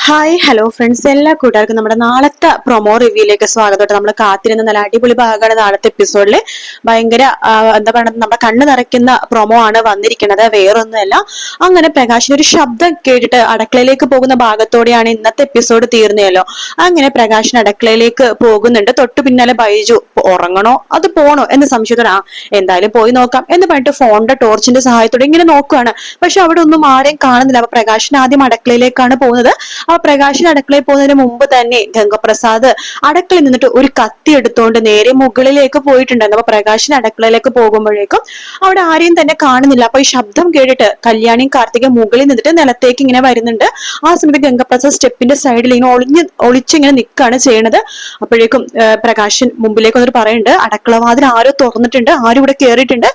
Hi hello friends, എല്ലാ കൂട്ടുകാർക്കും നമ്മുടെ നാളത്തെ പ്രൊമോ റിവ്യൂയിലേക്ക് സ്വാഗതം. നമ്മൾ കാത്തിരുന്ന നല്ല അടിപൊളി ഭാഗമാണ് നാളത്തെ എപ്പിസോഡിൽ. ഭയങ്കര എന്താ പറയുക, നമ്മുടെ കണ്ണ് നിറയ്ക്കുന്ന പ്രൊമോ ആണ് വന്നിരിക്കുന്നത്. വേറൊന്നുമല്ല, അങ്ങനെ പ്രകാശിന് ഒരു ശബ്ദം കേട്ടിട്ട് അടുക്കളയിലേക്ക് പോകുന്ന ഭാഗത്തോടെയാണ് ഇന്നത്തെ എപ്പിസോഡ് തീർന്നല്ലോ. അങ്ങനെ പ്രകാശിന് അടുക്കളയിലേക്ക് പോകുന്നുണ്ട്. തൊട്ടു പിന്നാലെ ബൈജു ഉറങ്ങണോ അത് പോണോ എന്ന് സംശയത്തോടെ എന്തായാലും പോയി നോക്കാം എന്ന് പറഞ്ഞിട്ട് ഫോണിന്റെ ടോർച്ചിന്റെ സഹായത്തോടെ ഇങ്ങനെ നോക്കുകയാണ്. പക്ഷെ അവിടെ ഒന്നും ആരെയും കാണുന്നില്ല. അപ്പൊ പ്രകാശിന് ആദ്യം അടുക്കളയിലേക്കാണ് പോകുന്നത്. ആ പ്രകാശിന് അടുക്കളയിൽ പോകുന്നതിന് മുമ്പ് തന്നെ ഗംഗപ്രസാദ് അടുക്കളയിൽ നിന്നിട്ട് ഒരു കത്തി എടുത്തുകൊണ്ട് നേരെ മുകളിലേക്ക് പോയിട്ടുണ്ടായിരുന്നു. അപ്പൊ പ്രകാശിന് അടുക്കളയിലേക്ക് പോകുമ്പോഴേക്കും അവിടെ ആരെയും തന്നെ കാണുന്നില്ല. അപ്പൊ ഈ ശബ്ദം കേട്ടിട്ട് കല്യാണിയും കാർത്തിക മുകളിൽ നിന്നിട്ട് നിലത്തേക്ക് ഇങ്ങനെ വരുന്നുണ്ട്. ആ സമയത്ത് ഗംഗപ്രസാദ് സ്റ്റെപ്പിന്റെ സൈഡിൽ ഇങ്ങനെ ഒളിച്ചിങ്ങനെ നിൽക്കുകയാണ് ചെയ്യണത്. അപ്പോഴേക്കും പ്രകാശൻ മുമ്പിലേക്ക് വന്നിട്ട് പറയുന്നുണ്ട്, അടുക്കള വാതിൽ ആരോ തുറന്നിട്ടുണ്ട്, ആരും ഇവിടെ കയറിയിട്ടുണ്ട്,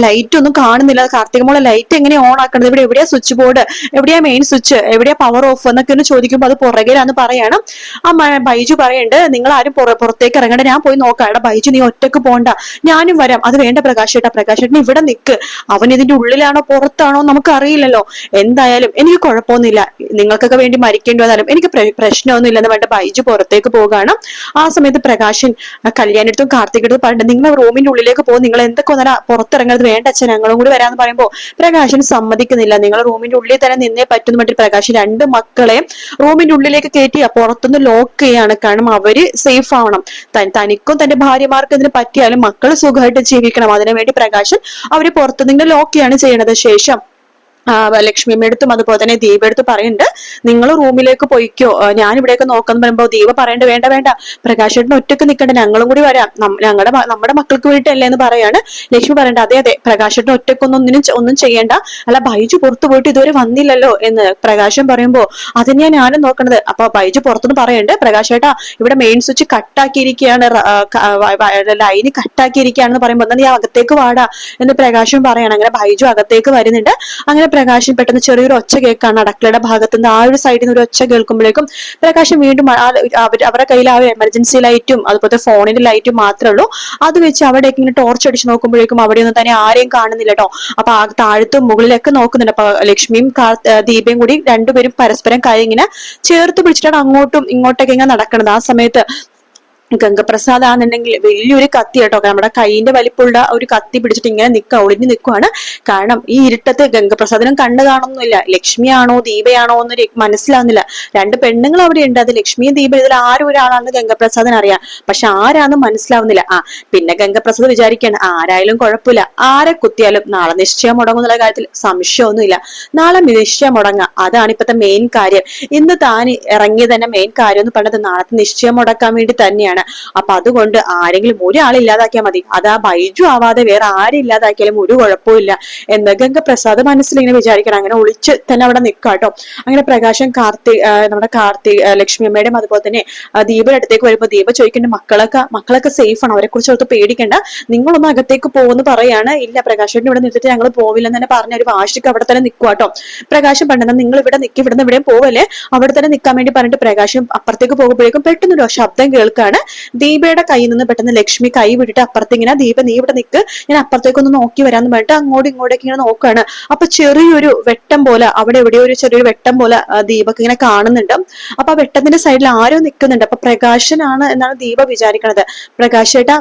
ലൈറ്റ് ഒന്നും കാണുന്നില്ല, കാർത്തിക മോളെ ലൈറ്റ് എങ്ങനെ ഓൺ ആക്കണത്, ഇവിടെ എവിടെയാ സ്വിച്ച് ബോർഡ്, എവിടെയാ മെയിൻ സ്വിച്ച്, എവിടെയാ പവർ ഓഫ് എന്നൊക്കെ ഒന്ന് ചോദിക്കുമ്പോൾ അത് പുറകിലാന്ന് പറയണം. ആ ബൈജു പറയുന്നുണ്ട്, നിങ്ങൾ ആരും പുറത്തേക്ക് ഇറങ്ങണ്ട, ഞാൻ പോയി നോക്കാം. എടാ ബൈജു, നീ ഒറ്റക്ക് പോണ്ട, ഞാനും വരാം. അത് വേണ്ട പ്രകാശേട്ടാ, പ്രകാശേട്ടൻ ഇവിടെ നിൽക്ക്, അവൻ ഇതിന്റെ ഉള്ളിലാണോ പുറത്താണോ നമുക്ക് അറിയില്ലല്ലോ, എന്തായാലും എനിക്ക് കുഴപ്പമൊന്നുമില്ല, നിങ്ങൾക്കൊക്കെ വേണ്ടി മരിക്കേണ്ടി വന്നാലും എനിക്ക് പ്രശ്നമൊന്നും ഇല്ലെന്ന് വേണ്ട ബൈജു പുറത്തേക്ക് പോകാണ്. ആ സമയത്ത് പ്രകാശൻ കല്യാണിടത്തും കാർത്തികടുത്തും പറഞ്ഞിട്ട്, നിങ്ങൾ റൂമിന്റെ ഉള്ളിലേക്ക് പോകും, നിങ്ങൾ എന്തൊക്കെ വന്നാൽ പുറത്തിറങ്ങരുത്, വേണ്ട അച്ഛൻ ഞങ്ങളും കൂടി വരാന്ന് പറയുമ്പോൾ പ്രകാശൻ സമ്മതിക്കുന്നില്ല. നിങ്ങൾ റൂമിന്റെ ഉള്ളിൽ തന്നെ നിന്നേ പറ്റുന്ന വേണ്ടി പ്രകാശൻ രണ്ട് മക്കളെ റൂമിന്റെ ഉള്ളിലേക്ക് കയറ്റി പുറത്തുനിന്ന് ലോക്ക് ചെയ്യാണ്. കാരണം അവര് സേഫ് ആവണം. തനിക്കും തന്റെ ഭാര്യമാർക്കും ഇതിന് പറ്റിയാലും മക്കൾ സുഖമായിട്ട് ജീവിക്കണം. അതിനുവേണ്ടി പ്രകാശൻ അവര് പുറത്തുനിന്ന് ലോക്ക് ചെയ്യാണ് ചെയ്യണത്. ശേഷം ലക്ഷ്മിയമ്മയെടുത്തും അതുപോലെ തന്നെ ദീപയെടുത്ത് പറയുന്നുണ്ട്, നിങ്ങൾ റൂമിലേക്ക് പോയിക്കോ, ഞാൻ ഇവിടെയൊക്കെ നോക്കാന്ന് പറയുമ്പോ ദീപ പറയണ്ട, വേണ്ട വേണ്ട, പ്രകാശേട്ടൻ ഒറ്റക്ക് നിൽക്കണ്ട, ഞങ്ങളും കൂടി വരാം, നമ്മുടെ മക്കൾക്ക് വേണ്ടിയിട്ടല്ലേ എന്ന് പറയാണ്. ലക്ഷ്മി പറയണ്ട, അതെ അതെ, പ്രകാശേട്ടൻ ഒന്നും ചെയ്യണ്ട, അല്ല ബൈജു പുറത്തു പോയിട്ട് ഇതുവരെ വന്നില്ലല്ലോ എന്ന് പ്രകാശൻ പറയുമ്പോ അതിനെയാ ഞാനും നോക്കണത്. അപ്പൊ ബൈജു പുറത്തുനിന്ന് പറയുന്നുണ്ട്, പ്രകാശേട്ടാ ഇവിടെ മെയിൻ സ്വിച്ച് കട്ടാക്കിയിരിക്കുകയാണ്, ലൈന് കട്ടാക്കിയിരിക്കുകയാണെന്ന് പറയുമ്പോൾ നീ അകത്തേക്ക് വാടാ എന്ന് പ്രകാശൻ പറയാണ്. അങ്ങനെ ബൈജു അകത്തേക്ക് വരുന്നുണ്ട്. അങ്ങനെ പ്രകാശൻ പെട്ടെന്ന് ചെറിയൊരു ഒച്ച കേൾക്കാണ് അടുക്കളയുടെ ഭാഗത്തുനിന്ന്. ആ ഒരു സൈഡിൽ നിന്ന് ഒരു ഒച്ച കേൾക്കുമ്പോഴേക്കും പ്രകാശൻ വീണ്ടും അവരുടെ കയ്യിൽ ആ ഒരു എമർജൻസി ലൈറ്റും അതുപോലെ ഫോണിന്റെ ലൈറ്റും മാത്രമേ ഉള്ളൂ. അത് വെച്ച് അവിടേക്ക് ഇങ്ങനെ ടോർച്ച് അടിച്ച് നോക്കുമ്പോഴേക്കും അവിടെയൊന്നും തന്നെ ആരെയും കാണുന്നില്ല കേട്ടോ. അപ്പൊ ആ താഴത്തും മുകളിലൊക്കെ നോക്കുന്നുണ്ട്. അപ്പൊ ലക്ഷ്മിയും ദീപയും കൂടി രണ്ടുപേരും പരസ്പരം കൈ ഇങ്ങനെ ചേർത്ത് പിടിച്ചിട്ടാണ് അങ്ങോട്ടും ഇങ്ങോട്ടൊക്കെ ഇങ്ങനെ നടക്കുന്നത്. ആ സമയത്ത് ഗംഗപ്രസാദ് ആണെന്നുണ്ടെങ്കിൽ വലിയൊരു കത്തി കേട്ടോ, നമ്മുടെ കൈയിന്റെ വലിപ്പുള്ള ഒരു കത്തി പിടിച്ചിട്ട് ഇങ്ങനെ ഒളിഞ്ഞു നിൽക്കുവാണ്. കാരണം ഈ ഇരുട്ടത്ത് ഗംഗപ്രസാദിനും കണ്ണ് കാണുന്നില്ല, ലക്ഷ്മിയാണോ ദീപയാണോ എന്നൊരു മനസ്സിലാവുന്നില്ല. രണ്ട് പെണ്ണുങ്ങൾ അവിടെ ഉണ്ട്, അത് ലക്ഷ്മിയും ദീപ, ഇതിൽ ആരും ഒരാളാണെന്ന് ഗംഗപ്രസാദിന് അറിയാം, പക്ഷെ ആരാന്ന് മനസ്സിലാവുന്നില്ല. പിന്നെ ഗംഗപ്രസാദ് വിചാരിക്കാണ്, ആരായാലും കുഴപ്പമില്ല, ആരെ കുത്തിയാലും നാളെ നിശ്ചയം മുടങ്ങുന്നുള്ള കാര്യത്തിൽ സംശയമൊന്നുമില്ല, നാളെ നിശ്ചയം മുടങ്ങാം, അതാണ് ഇപ്പത്തെ മെയിൻ കാര്യം. ഇന്ന് താൻ ഇറങ്ങിയ തന്നെ മെയിൻ കാര്യം എന്ന് പറഞ്ഞത് നാളത്തെ നിശ്ചയം മുടക്കാൻ വേണ്ടി തന്നെയാണ്. അപ്പൊ അതുകൊണ്ട് ആരെങ്കിലും ഒരാൾ ഇല്ലാതാക്കിയാൽ മതി, അതാ ബൈജു ആവാതെ വേറെ ആരും ഇല്ലാതാക്കിയാലും ഒരു കുഴപ്പമില്ല എന്ന് ഗംഗപ്രസാദ് മനസ്സിലിങ്ങനെ വിചാരിക്കണം. അങ്ങനെ ഒളിച്ച് തന്നെ അവിടെ നിൽക്കാട്ടോ. അങ്ങനെ പ്രകാശൻ നമ്മുടെ ലക്ഷ്മിയമ്മയുടെയും അതുപോലെ തന്നെ ദീപയുടെ അടുത്തേക്ക് വരുമ്പോ ദീപ ചോദിക്കേണ്ട, മക്കളൊക്കെ സേഫ് ആണ്, അവരെ കുറിച്ച് ഓർത്ത് പേടിക്കണ്ട, നിങ്ങളൊന്നും അകത്തേക്ക് പോകുന്നു പറയാണ്. ഇല്ല, പ്രകാശന്റെ ഇവിടെ നിന്നിട്ട് ഞങ്ങൾ പോവില്ലെന്ന് തന്നെ പറഞ്ഞ ഒരു വാശിക്ക് അവിടെ തന്നെ നിൽക്കുവാട്ടോ. പ്രകാശം പണ്ടെന്ന് നിങ്ങൾ ഇവിടെ നിൽക്കി, ഇവിടുന്ന് ഇവിടെയും പോവല്ലേ, അവിടെ തന്നെ നിൽക്കാൻ വേണ്ടി പറഞ്ഞിട്ട് പ്രകാശം അപ്പുറത്തേക്ക് പോകുമ്പോഴേക്കും പെട്ടെന്നൊരു ശബ്ദം കേൾക്കാണ്. ദീപയുടെ കയ്യിൽ നിന്ന് പെട്ടെന്ന് ലക്ഷ്മി കൈ വിട്ടിട്ട് അപ്പുറത്തിങ്ങനെ, ദീപ നീ ഇവിടെ നിൽക്ക്, ഞാൻ അപ്പുറത്തേക്കൊന്ന് നോക്കി വരാന്ന് പറഞ്ഞിട്ട് അങ്ങോട്ടും ഇങ്ങോട്ടേക്ക് ഇങ്ങനെ നോക്കാണ്. അപ്പൊ ചെറിയൊരു വെട്ടം പോലെ, അവിടെ എവിടെയോ ഒരു ചെറിയൊരു വെട്ടം പോലെ ദീപക്ക് ഇങ്ങനെ കാണുന്നുണ്ട്. അപ്പൊ ആ വെട്ടത്തിന്റെ സൈഡിൽ ആരോ നിൽക്കുന്നുണ്ട്. അപ്പൊ പ്രകാശനാണ് എന്നാണ് ദീപ വിചാരിക്കണത്. പ്രകാശേട്ടാ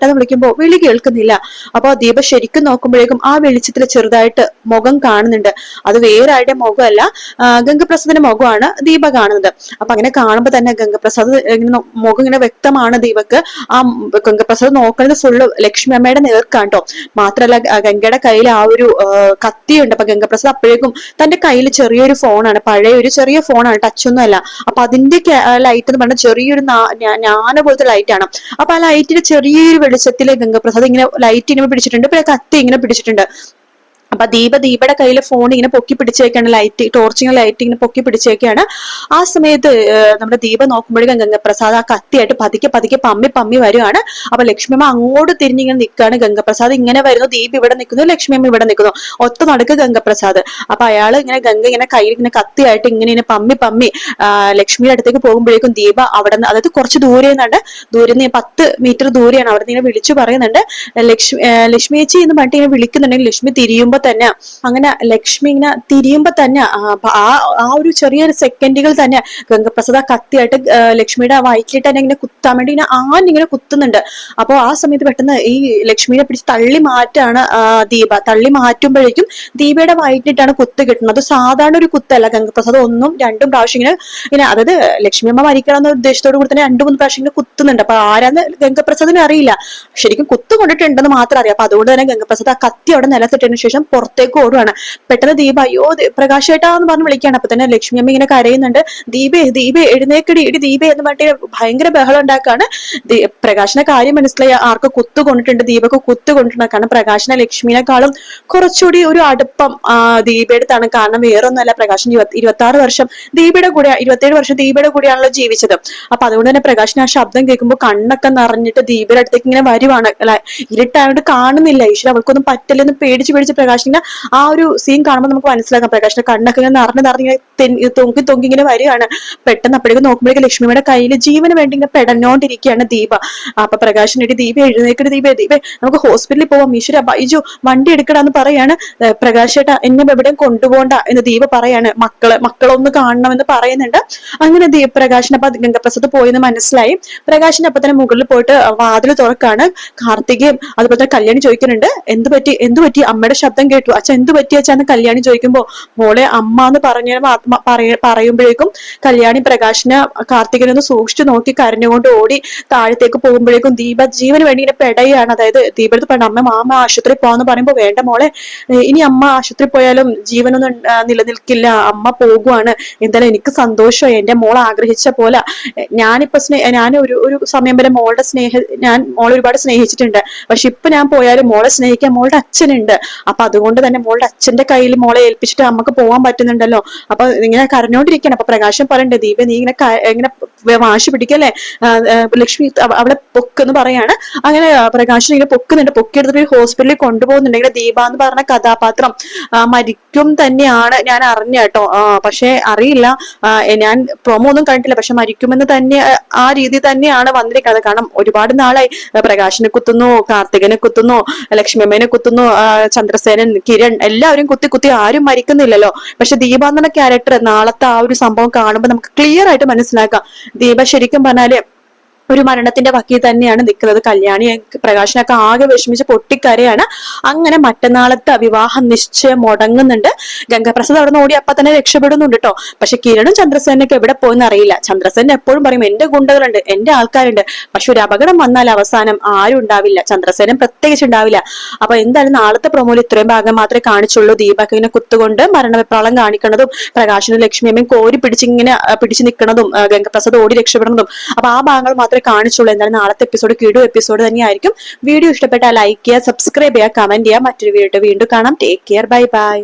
എന്ന് വിളിക്കുമ്പോ വിളി കേൾക്കുന്നില്ല. അപ്പൊ ദീപ ശരിക്കും നോക്കുമ്പോഴേക്കും ആ വെളിച്ചത്തിൽ ചെറുതായിട്ട് മുഖം കാണുന്നുണ്ട്. അത് വേറെ ആരുടെ മുഖമല്ല, ഗംഗപ്രസാദിന്റെ മുഖമാണ് ദീപ കാണുന്നത്. അപ്പൊ അങ്ങനെ കാണുമ്പോ തന്നെ ഗംഗപ്രസാദ് ഇങ്ങനെ മുഖം ഇങ്ങനെ വ്യക്തമാണ് ദീപക്ക്. ആ ഗംഗപ്രസാദ് നോക്കുന്നത് ഫുള്ള് ലക്ഷ്മി അമ്മയുടെ നേർക്കാട്ടോ. മാത്രല്ല ഗംഗയുടെ കയ്യിൽ ആ ഒരു കത്തിയുണ്ട്. അപ്പൊ ഗംഗപ്രസാദ് അപ്പോഴേക്കും തന്റെ കയ്യിൽ ചെറിയൊരു ഫോണാണ്, പഴയ ഒരു ചെറിയ ഫോണാണ്, ടച്ച് ഒന്നും അല്ല. അപ്പൊ അതിന്റെ ലൈറ്റ് എന്ന് പറഞ്ഞാൽ ചെറിയൊരു ഞാന പോലത്തെ ലൈറ്റ് ആണ്. അപ്പൊ ആ ലൈറ്റിന്റെ ചെറിയൊരു വെളിച്ചത്തില് ഗംഗപ്രസാദ് ഇങ്ങനെ ലൈറ്റ് ഇങ്ങനെ പിടിച്ചിട്ടുണ്ട്, പിന്നെ കത്തി ഇങ്ങനെ പിടിച്ചിട്ടുണ്ട്. അപ്പൊ ദീപയുടെ കയ്യിൽ ഫോൺ ഇങ്ങനെ പൊക്കി പിടിച്ചേക്കാണ്, ടോർച്ചിങ്ങനെ ലൈറ്റ് ഇങ്ങനെ പൊക്കി പിടിച്ചേക്കാണ്. ആ സമയത്ത് നമ്മുടെ ദീപ നോക്കുമ്പോഴേക്കും ഗംഗപ്രസാദ് ആ കത്തിയായിട്ട് പതുക്കെ പമ്മി വരുവാണ്. അപ്പൊ ലക്ഷ്മിയമ്മ അങ്ങോട്ട് തിരിഞ്ഞിങ്ങനെ നിൽക്കുകയാണ്. ഗംഗപ്രസാദ് ഇങ്ങനെ വരുന്നു, ദീപ് ഇവിടെ നിൽക്കുന്നു, ലക്ഷ്മിയമ്മ ഇവിടെ നിൽക്കുന്നു, ഒത്ത നടുക്ക് ഗംഗപ്രസാദ്. അപ്പൊ അയാള് ഇങ്ങനെ ഗംഗ ഇങ്ങനെ കയ്യിൽ ഇങ്ങനെ കത്തിയായിട്ട് ഇങ്ങനെ പമ്മി ലക്ഷ്മിയുടെ അടുത്തേക്ക് പോകുമ്പോഴേക്കും ദീപ അവിടെ നിന്ന്, അതായത് കുറച്ച് ദൂരെ നിന്ന് 10 മീറ്റർ ദൂരെയാണ്, അവിടെ നിന്ന് ഇങ്ങനെ വിളിച്ചു പറയുന്നുണ്ട്, ലക്ഷ്മി ചേച്ചി എന്ന് പറഞ്ഞിട്ട് ഇങ്ങനെ വിളിക്കുന്നുണ്ടെങ്കിൽ ലക്ഷ്മി തിരിയുമ്പോ തിരിയുമ്പോ തന്നെ അങ്ങനെ ലക്ഷ്മി ഇങ്ങനെ തിരിയുമ്പോ തന്നെ ആ ഒരു ചെറിയൊരു സെക്കൻഡുകൾ തന്നെ ഗംഗപ്രസാദ് ആ കത്തിയായിട്ട് ലക്ഷ്മിയുടെ വയറ്റിലിട്ട് തന്നെ ഇങ്ങനെ കുത്താൻ വേണ്ടി ഇങ്ങനെ ഇങ്ങനെ കുത്തുന്നുണ്ട്. അപ്പൊ ആ സമയത്ത് പെട്ടെന്ന് ഈ ലക്ഷ്മിയെ പിടിച്ച് തള്ളി മാറ്റാണ് ദീപ. തള്ളി മാറ്റുമ്പോഴേക്കും ദീപയുടെ വയറ്റിലിട്ടാണ് കുത്ത് കിട്ടുന്നത്. അത് സാധാരണ ഒരു കുത്തല്ല. ഗംഗപ്രസാദ് ഒന്നും രണ്ടും പ്രാവശ്യം ഇങ്ങനെ അതായത് ലക്ഷ്മി അമ്മ മരിക്കണം എന്ന ഉദ്ദേശത്തോടു കൂടി തന്നെ 2-3 പ്രാവശ്യം ഇങ്ങനെ കുത്തുന്നുണ്ട്. അപ്പൊ ആരാന്ന് ഗംഗപ്രസാദിന് അറിയില്ല, ശരിക്കും കുത്തു കൊണ്ടിട്ടുണ്ടെന്ന് മാത്രം അറിയാം. അപ്പൊ അതുകൊണ്ട് തന്നെ ഗംഗപ്രസാദ് ആ കത്തി അവിടെ നിലത്തിട്ടതിനു ശേഷം പുറത്തേക്ക് ഓടുവാണ്. പെട്ടെന്ന് ദീപ അയ്യോ പ്രകാശേട്ടാന്ന് പറഞ്ഞ് വിളിക്കുകയാണ്. അപ്പൊ തന്നെ ലക്ഷ്മി അമ്മ ഇങ്ങനെ കരയുന്നുണ്ട്. ദീപേ എഴുന്നേക്കടി ഇടി ദീപേ എന്ന് പറഞ്ഞിട്ട് ഭയങ്കര ബഹളം ഉണ്ടാക്കാണ്. പ്രകാശിനെ കാര്യം മനസ്സിലായി, ആർക്ക് കുത്തു കൊണ്ടിട്ടുണ്ട്, ദീപക്ക് കുത്തു കൊണ്ടിട്ടുണ്ട്. കാരണം പ്രകാശിനെ ലക്ഷ്മിനെക്കാളും കുറച്ചുകൂടി ഒരു അടുപ്പം ദീപയെടുത്താണ്. കാരണം വേറൊന്നുമല്ല, പ്രകാശിന് 26 വർഷം ദീപയുടെ കൂടെ, 27 വർഷം ദീപയുടെ കൂടെയാണല്ലോ ജീവിച്ചത്. അപ്പൊ അതുകൊണ്ട് തന്നെ പ്രകാശിന് ആ ശബ്ദം കേൾക്കുമ്പോൾ കണ്ണൊക്കെ നിറഞ്ഞിട്ട് ദീപയുടെ അടുത്തേക്ക് ഇങ്ങനെ വരുവാണ്. ഇരുട്ടായോണ്ട് കാണുന്നില്ല. ഈശ്വര അവൾക്കൊന്നും പറ്റില്ലെന്ന് പേടിച്ച് പ്രകാശിന്റെ ആ ഒരു സീൻ കാണുമ്പോൾ നമുക്ക് മനസ്സിലാക്കാം. പ്രകാശിന്റെ കണ്ണൊക്കെ ഇങ്ങനെ നിറഞ്ഞിങ്ങനെ തൊങ്കി ഇങ്ങനെ വരികയാണ്. പെട്ടെന്ന് അപ്പോഴേക്കും നോക്കുമ്പോഴേക്കും ലക്ഷ്മിയുടെ കയ്യിൽ ജീവന് വേണ്ടി ഇങ്ങനെ പെടഞ്ഞോണ്ടിരിക്കുകയാണ് ദീപ. അപ്പൊ പ്രകാശിന്റെ ദീപ എഴുന്നേക്കടി ദീപേ നമുക്ക് ഹോസ്പിറ്റലിൽ പോവാം, ഈശ്വര ബൈജു വണ്ടി എടുക്കടാന്ന് പറയാണ്. പ്രകാശേട്ടാ എന്നെ എവിടെയും കൊണ്ടുപോകണ്ട എന്ന് ദീപ പറയാണ്. മക്കളൊന്ന് കാണണമെന്ന് പറയുന്നുണ്ട്. അങ്ങനെ പ്രകാശിന് അപ്പൊ ഗംഗപ്രസാദ് പോയെന്ന് മനസ്സിലായി. പ്രകാശിന് അപ്പൊ തന്നെ മുകളിൽ പോയിട്ട് വാതിൽ തുറക്കാണ്. കാർത്തികയും അതുപോലെ തന്നെ കല്യാണി ചോദിക്കുന്നുണ്ട്, എന്ത് പറ്റി അമ്മയുടെ ശബ്ദം കേട്ടു അച്ഛൻ, എന്ത് പറ്റി അച്ഛന്ന് കല്യാണി ചോദിക്കുമ്പോ മോളെ അമ്മ എന്ന് പറയുമ്പോഴേക്കും കല്യാണി പ്രകാശിനെ കാർത്തികനൊന്ന് സൂക്ഷിച്ചു നോക്കി കരഞ്ഞുകൊണ്ട് ഓടി താഴത്തേക്ക് പോകുമ്പോഴേക്കും ദീപ ജീവന് വേണ്ടി ഇങ്ങനെ പെടയാണ്. അതായത് ദീപടുത്ത് പറഞ്ഞു മാമ ആശുപത്രി പോവാന്ന് പറയുമ്പോ വേണ്ട മോളെ, ഇനി അമ്മ ആശുപത്രി പോയാലും ജീവനൊന്നും നിലനിൽക്കില്ല, അമ്മ പോകുവാണ്. എന്തായാലും എനിക്ക് സന്തോഷമായി, എന്റെ മോൾ ആഗ്രഹിച്ച പോലെ. ഞാനിപ്പോ ഞാൻ ഒരു സമയം വരെ ഞാൻ മോളെ ഒരുപാട് സ്നേഹിച്ചിട്ടുണ്ട്. പക്ഷെ ഇപ്പൊ ഞാൻ പോയാലും മോളെ സ്നേഹിക്കാൻ മോളുടെ അച്ഛനുണ്ട്. അപ്പൊ അതുകൊണ്ട് തന്നെ മോളുടെ അച്ഛന്റെ കയ്യിൽ മോളെ ഏൽപ്പിച്ചിട്ട് അമ്മക്ക് പോകാൻ പറ്റുന്നുണ്ടല്ലോ. അപ്പൊ ഇങ്ങനെ കരഞ്ഞോണ്ടിരിക്കണം. അപ്പൊ പ്രകാശം പറയണ്ടേ ദീപ നീ ഇങ്ങനെ വാശി പിടിക്കല്ലേ, ലക്ഷ്മി അവളെ പൊക്കെന്ന് പറയാണ്. അങ്ങനെ പ്രകാശൻ ഇങ്ങനെ പൊക്കുന്നുണ്ട്. പൊക്കിയെടുത്തിട്ട് ഹോസ്പിറ്റലിൽ കൊണ്ടുപോകുന്നുണ്ടെങ്കിൽ ദീപ എന്ന് പറഞ്ഞ കഥാപാത്രം മരിക്കും തന്നെയാണ് ഞാൻ അറിഞ്ഞ കേട്ടോ. പക്ഷെ അറിയില്ല, ഞാൻ പ്രൊമോ ഒന്നും കണ്ടിട്ടില്ല. പക്ഷെ മരിക്കുമെന്ന് തന്നെ ആ രീതി തന്നെയാണ് വന്നിരിക്കുന്നത്. കാരണം ഒരുപാട് നാളായി പ്രകാശിനെ കുത്തുന്നു, കാർത്തികനെ കുത്തുന്നു, ലക്ഷ്മിയമ്മേനെ കുത്തുന്നു, ചന്ദ്രസേനൻ, കിരൺ എല്ലാവരും കുത്തി ആരും മരിക്കുന്നില്ലല്ലോ. പക്ഷെ ദീപ എന്ന ക്യാരക്ടർ നാളത്തെ ആ ഒരു സംഭവം കാണുമ്പോൾ നമുക്ക് ക്ലിയർ ആയിട്ട് മനസ്സിലാക്കാം ദീപ ശരിക്കും പറഞ്ഞാല് ഒരു മരണത്തിന്റെ വക്കിൽ തന്നെയാണ് നിൽക്കുന്നത്. കല്യാണി പ്രകാശനൊക്കെ ആകെ വിഷമിച്ച് പൊട്ടിക്കരയാണ്. അങ്ങനെ മറ്റന്നാളത്തെ വിവാഹ നിശ്ചയം മുടങ്ങുന്നുണ്ട്. ഗംഗപ്രസാദ് അവിടെ നിന്ന് ഓടി അപ്പൊ തന്നെ രക്ഷപ്പെടുന്നുണ്ട് കേട്ടോ. പക്ഷെ കിരണും ചന്ദ്രസേനൊക്കെ എവിടെ പോയെന്ന് അറിയില്ല. ചന്ദ്രസേന എപ്പോഴും പറയും എന്റെ ഗുണ്ടകളുണ്ട്, എന്റെ ആൾക്കാരുണ്ട്. പക്ഷെ ഒരു അപകടം വന്നാൽ അവസാനം ആരും ഉണ്ടാവില്ല, ചന്ദ്രസേനൻ പ്രത്യേകിച്ച് ഉണ്ടാവില്ല. അപ്പൊ എന്തായാലും നാളത്തെ പ്രൊമോയിൽ ഇത്രയും ഭാഗം മാത്രമേ കാണിച്ചുള്ളൂ. ദീപക് ഇങ്ങനെ കുത്തുകൊണ്ട് മരണവെപ്രാളം കാണിക്കുന്നതും പ്രകാശനും ലക്ഷ്മിയമ്മയും കോരി പിടിച്ചു നിൽക്കുന്നതും ഗംഗപ്രസാദ് ഓടി രക്ഷപ്പെടുന്നതും. അപ്പൊ ആ ഭാഗങ്ങൾ മാത്രമേ കാണിച്ചുള്ളൂ. എന്തായാലും നാളത്തെ എപ്പിസോഡ് കിടു എപ്പിസോഡ് തന്നെയായിരിക്കും. വീഡിയോ ഇഷ്ടപ്പെട്ടാൽ ലൈക്ക് ചെയ്യുക, സബ്സ്ക്രൈബ് ചെയ്യുക, കമന്റ് ചെയ്യുക. മറ്റൊരു വീഡിയോ വീണ്ടും കാണാം. Take care, bye bye.